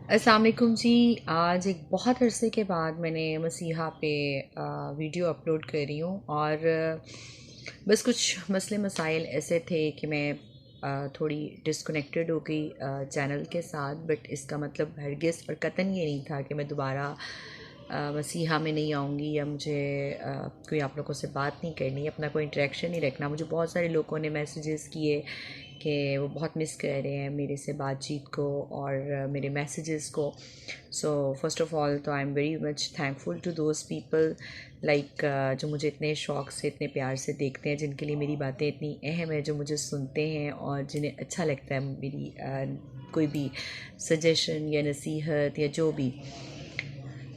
अस्सलाम वालेकुम जी। आज एक बहुत अरसे के बाद मैंने मसीहा पे वीडियो अपलोड कर रही हूँ और बस कुछ मसले मसाइल ऐसे थे कि मैं थोड़ी डिस्कनेक्टेड हो गई चैनल के साथ। बट इसका मतलब हरगिज़ और कतन ये नहीं था कि मैं दोबारा मसीहा में नहीं आऊँगी या मुझे कोई आप लोगों से बात नहीं करनी, अपना कोई इंटरेक्शन नहीं रखना। मुझे बहुत सारे लोगों ने मैसेजेस किए कि वो बहुत मिस कर रहे हैं मेरे से बातचीत को और मेरे मैसेजेस को। सो फर्स्ट ऑफ़ ऑल तो I am very much thankful to those people like जो मुझे इतने शौक़ से इतने प्यार से देखते हैं, जिनके लिए मेरी बातें इतनी अहम है, जो मुझे सुनते हैं और जिन्हें अच्छा लगता है मेरी कोई भी सजेशन या नसीहत या जो भी।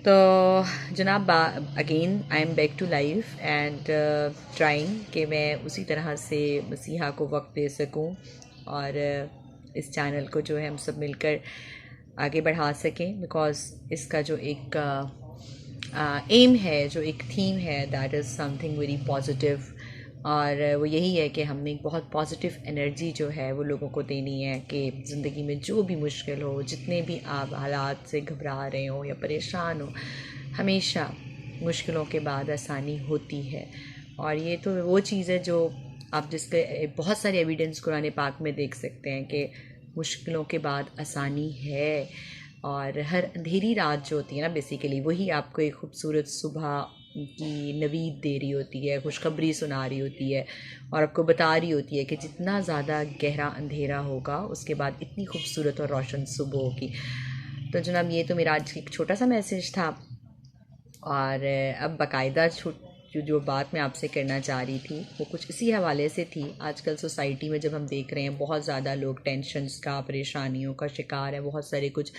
तो जनाब again I am back to life and trying कि मैं उसी तरह से मसीहा को वक्त दे सकूं और इस चैनल को जो है हम सब मिलकर आगे बढ़ा सकें। बिकॉज़ इसका जो एक एम है, जो एक थीम है, that is something very positive. और वो यही है कि हमने एक बहुत पॉजिटिव एनर्जी जो है वो लोगों को देनी है कि ज़िंदगी में जो भी मुश्किल हो, जितने भी आप हालात से घबरा रहे हो या परेशान हो, हमेशा मुश्किलों के बाद आसानी होती है। और ये तो वो चीज़ है जो आप जिसके बहुत सारे एविडेंस कुरान पाक में देख सकते हैं कि मुश्किलों के बाद आसानी है। और हर अंधेरी रात जो होती है ना, बेसिकली वही आपको एक खूबसूरत सुबह की नवीद दे रही होती है, खुशखबरी सुना रही होती है और आपको बता रही होती है कि जितना ज़्यादा गहरा अंधेरा होगा उसके बाद इतनी खूबसूरत और रोशन सुबह होगी। तो जनाब ये तो मेरा आज एक छोटा सा मैसेज था। और अब बाकायदा जो बात मैं आपसे करना चाह रही थी वो कुछ इसी हवाले से थी। आजकल सोसाइटी में जब हम देख रहे हैं बहुत ज़्यादा लोग टेंशन्स का, परेशानियों का शिकार है, बहुत सारे कुछ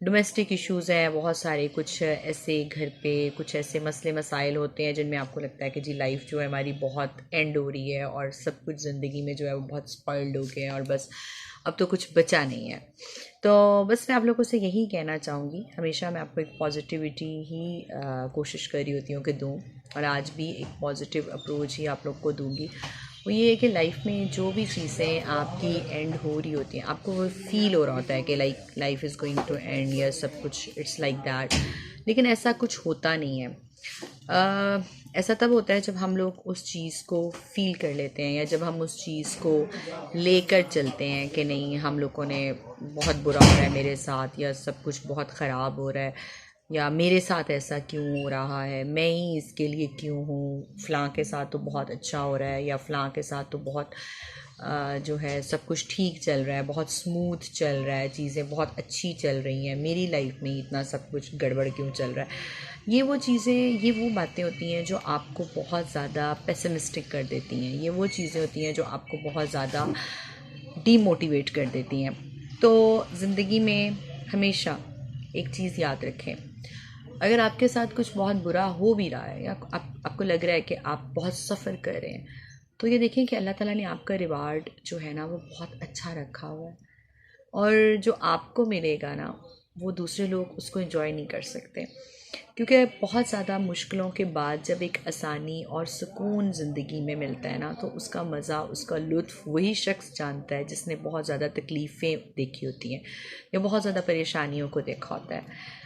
डोमेस्टिक इश्यूज़ हैं, बहुत सारे कुछ ऐसे घर पे कुछ ऐसे मसले मसाइल होते हैं जिनमें आपको लगता है कि जी लाइफ जो है हमारी बहुत एंड हो रही है और सब कुछ ज़िंदगी में जो है वो बहुत स्पॉइल्ड हो गया है और बस अब तो कुछ बचा नहीं है। तो बस मैं आप लोगों से यही कहना चाहूँगी, हमेशा मैं आपको एक पॉजिटिविटी ही कोशिश कर रही होती हूँ कि दूँ, और आज भी एक पॉजिटिव अप्रोच ही आप लोग को दूँगी। वो ये है कि लाइफ में जो भी चीज़ें आपकी एंड हो रही होती हैं, आपको वो फील हो रहा होता है कि life is going to end या सब कुछ इट्स लाइक दैट, लेकिन ऐसा कुछ होता नहीं है। ऐसा तब होता है जब हम लोग उस चीज़ को फ़ील कर लेते हैं या जब हम उस चीज़ को लेकर चलते हैं कि नहीं, हम लोगों ने बहुत बुरा हो रहा है मेरे साथ, या सब कुछ बहुत ख़राब हो रहा है, या मेरे साथ ऐसा क्यों हो रहा है, मैं ही इसके लिए क्यों हूँ, फ़लाँ के साथ तो बहुत अच्छा हो रहा है या फ़लाँ के साथ तो बहुत जो है सब कुछ ठीक चल रहा है, बहुत स्मूथ चल रहा है, चीज़ें बहुत अच्छी चल रही हैं, मेरी लाइफ में इतना सब कुछ गड़बड़ क्यों चल रहा है। ये वो चीज़ें, ये वो बातें होती हैं जो आपको बहुत ज़्यादा पेसिमिस्टिक कर देती हैं। ये वो चीज़ें होती हैं जो आपको बहुत ज़्यादा डीमोटिवेट कर देती हैं। तो ज़िंदगी में हमेशा एक चीज़ याद रखें, अगर आपके साथ कुछ बहुत बुरा हो भी रहा है या आपको लग रहा है कि आप बहुत सफ़र कर रहे हैं, तो ये देखें कि अल्लाह ताला ने आपका रिवार्ड जो है ना वो बहुत अच्छा रखा हुआ है। और जो आपको मिलेगा ना, वो दूसरे लोग उसको एंजॉय नहीं कर सकते, क्योंकि बहुत ज़्यादा मुश्किलों के बाद जब एक आसानी और सुकून ज़िंदगी में मिलता है ना, तो उसका मज़ा, उसका लुत्फ़ वही शख्स जानता है जिसने बहुत ज़्यादा तकलीफ़ें देखी होती हैं या बहुत ज़्यादा परेशानियों को देखा होता है।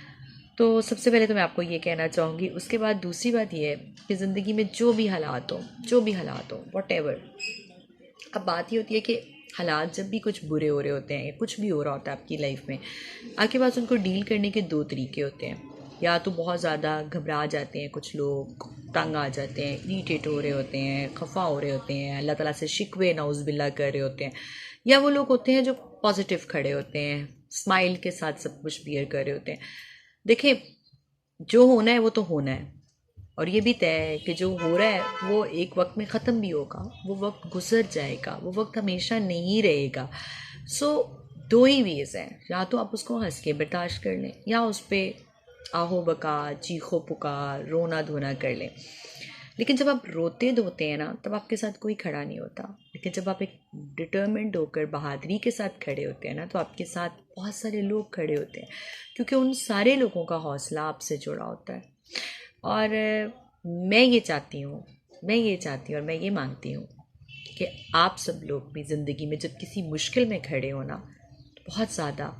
तो सबसे पहले तो मैं आपको ये कहना चाहूँगी। उसके बाद दूसरी बात ये है कि ज़िंदगी में जो भी हालात हो, जो भी हालात हो, वॉटेवर, अब बात ये होती है कि हालात जब भी कुछ बुरे हो रहे होते हैं या कुछ भी हो रहा होता है आपकी लाइफ में, आपके पास उनको डील करने के दो तरीके होते हैं। या तो बहुत ज़्यादा घबरा जाते हैं कुछ लोग, तंग आ जाते हैं, इरीटेट हो रहे होते हैं, खफा हो रहे होते हैं, अल्लाह ताला से शिकवे नाउज़ुबिल्लाह कर रहे होते हैं। या वो लोग होते हैं जो पॉजिटिव खड़े होते हैं, स्माइल के साथ सब कुछ बियर कर रहे होते हैं। देखिए, जो होना है वो तो होना है, और ये भी तय है कि जो हो रहा है वो एक वक्त में ख़त्म भी होगा, वो वक्त गुजर जाएगा, वो वक्त हमेशा नहीं रहेगा। सो दो ही वेज़ हैं, या तो आप उसको हंस के बर्दाश्त कर लें या उस पर आहो बका, चीखो पुकार, रोना धोना कर लें। लेकिन जब आप रोते धोते हैं ना, तब आपके साथ कोई खड़ा नहीं होता। लेकिन जब आप एक डिटर्मिन्ड होकर बहादुरी के साथ खड़े होते हैं ना, तो आपके साथ बहुत सारे लोग खड़े होते हैं, क्योंकि उन सारे लोगों का हौसला आपसे जुड़ा होता है। और मैं ये चाहती हूँ, और मैं ये मांगती हूँ कि आप सब लोग भी ज़िंदगी में जब किसी मुश्किल में खड़े हो ना, तो बहुत ज़्यादा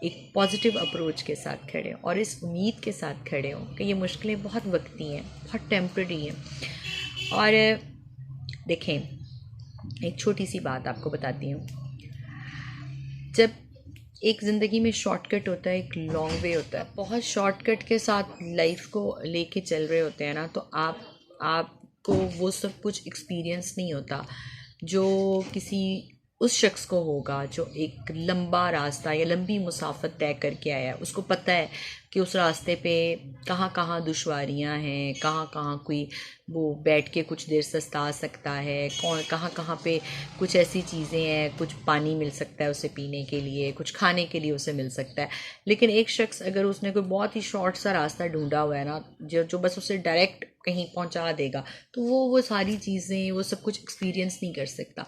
एक पॉजिटिव अप्रोच के साथ खड़े हों और इस उम्मीद के साथ खड़े हों कि ये मुश्किलें बहुत वक्ती हैं, बहुत टेम्पररी हैं। और देखें, एक छोटी सी बात आपको बताती हूँ। जब एक ज़िंदगी में शॉर्टकट होता है, एक लॉन्ग वे होता है, बहुत शॉर्टकट के साथ लाइफ को लेके चल रहे होते हैं ना, तो आपको वो सब कुछ एक्सपीरियंस नहीं होता जो किसी उस शख्स को होगा जो एक लंबा रास्ता या लंबी मुसाफत तय करके आया है। उसको पता है कि उस रास्ते पे कहाँ कहाँ दुश्वारियाँ हैं, कहाँ कहाँ कोई वो बैठ के कुछ देर सस्ता सकता है, कौन कहाँ कहाँ पे कुछ ऐसी चीज़ें हैं, कुछ पानी मिल सकता है उसे पीने के लिए, कुछ खाने के लिए उसे मिल सकता है। लेकिन एक शख्स अगर उसने कोई बहुत ही शॉर्ट सा रास्ता ढूंढा हुआ है ना, जो जो बस उसे डायरेक्ट कहीं पहुंचा देगा, तो वो सारी चीज़ें, वो सब कुछ एक्सपीरियंस नहीं कर सकता।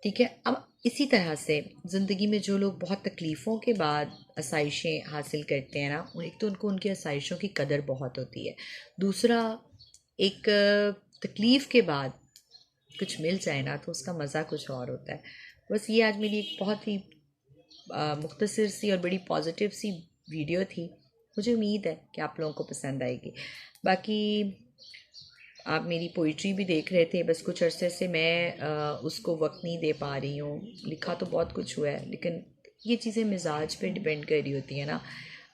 ठीक है। अब इसी तरह से ज़िंदगी में जो लोग बहुत तकलीफ़ों के बाद आसाइशें हासिल करते हैं ना, एक तो उनको उनकी आसाइशों की कदर बहुत होती है। दूसरा, एक तकलीफ़ के बाद कुछ मिल जाए ना तो उसका मज़ा कुछ और होता है। बस ये आज मेरी एक बहुत ही मुख्तसर सी और बड़ी पॉजिटिव सी वीडियो थी। मुझे उम्मीद है कि आप लोगों को पसंद आएगी। बाकी आप मेरी पोइट्री भी देख रहे थे, बस कुछ अरसे से मैं उसको वक्त नहीं दे पा रही हूँ। लिखा तो बहुत कुछ हुआ है, लेकिन ये चीज़ें मिजाज पे डिपेंड कर रही होती है ना।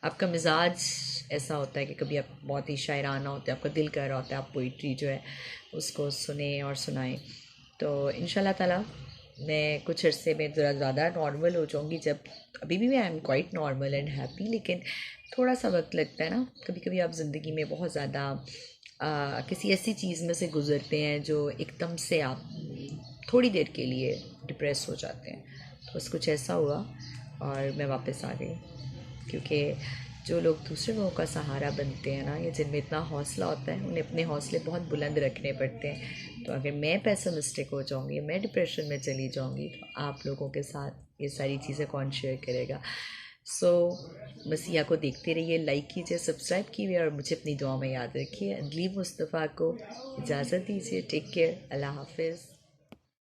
आपका मिजाज ऐसा होता है कि कभी आप बहुत ही शायराना होते हैं, आपका दिल कर रहा होता है आप पोइट्री जो है उसको सुने और सुनाएं। तो इंशाल्लाह ताला मैं कुछ अरसे में ज़रा ज़्यादा नॉर्मल हो जाऊँगी। जब अभी भी मैं I am quite normal and happy, लेकिन थोड़ा सा वक्त लगता है ना। कभी कभी आप ज़िंदगी में बहुत ज़्यादा किसी ऐसी चीज़ में से गुज़रते हैं जो एकदम से आप थोड़ी देर के लिए डिप्रेस हो जाते हैं। तो बस कुछ ऐसा हुआ और मैं वापस आ गई। क्योंकि जो लोग दूसरे लोगों का सहारा बनते हैं ना, या जिनमें इतना हौसला होता है, उन्हें अपने हौसले बहुत बुलंद रखने पड़ते हैं। तो अगर मैं पेसिमिस्टिक हो जाऊँगी, मैं डिप्रेशन में चली जाऊँगी, तो आप लोगों के साथ ये सारी चीज़ें कौन शेयर करेगा। सो मसीहा को देखते रहिए, लाइक कीजिए, सब्सक्राइब कीजिए और मुझे अपनी दुआ में याद रखिए। अदली मुस्तफ़ा को इजाज़त दीजिए। Take care. अल्लाह हाफिज़।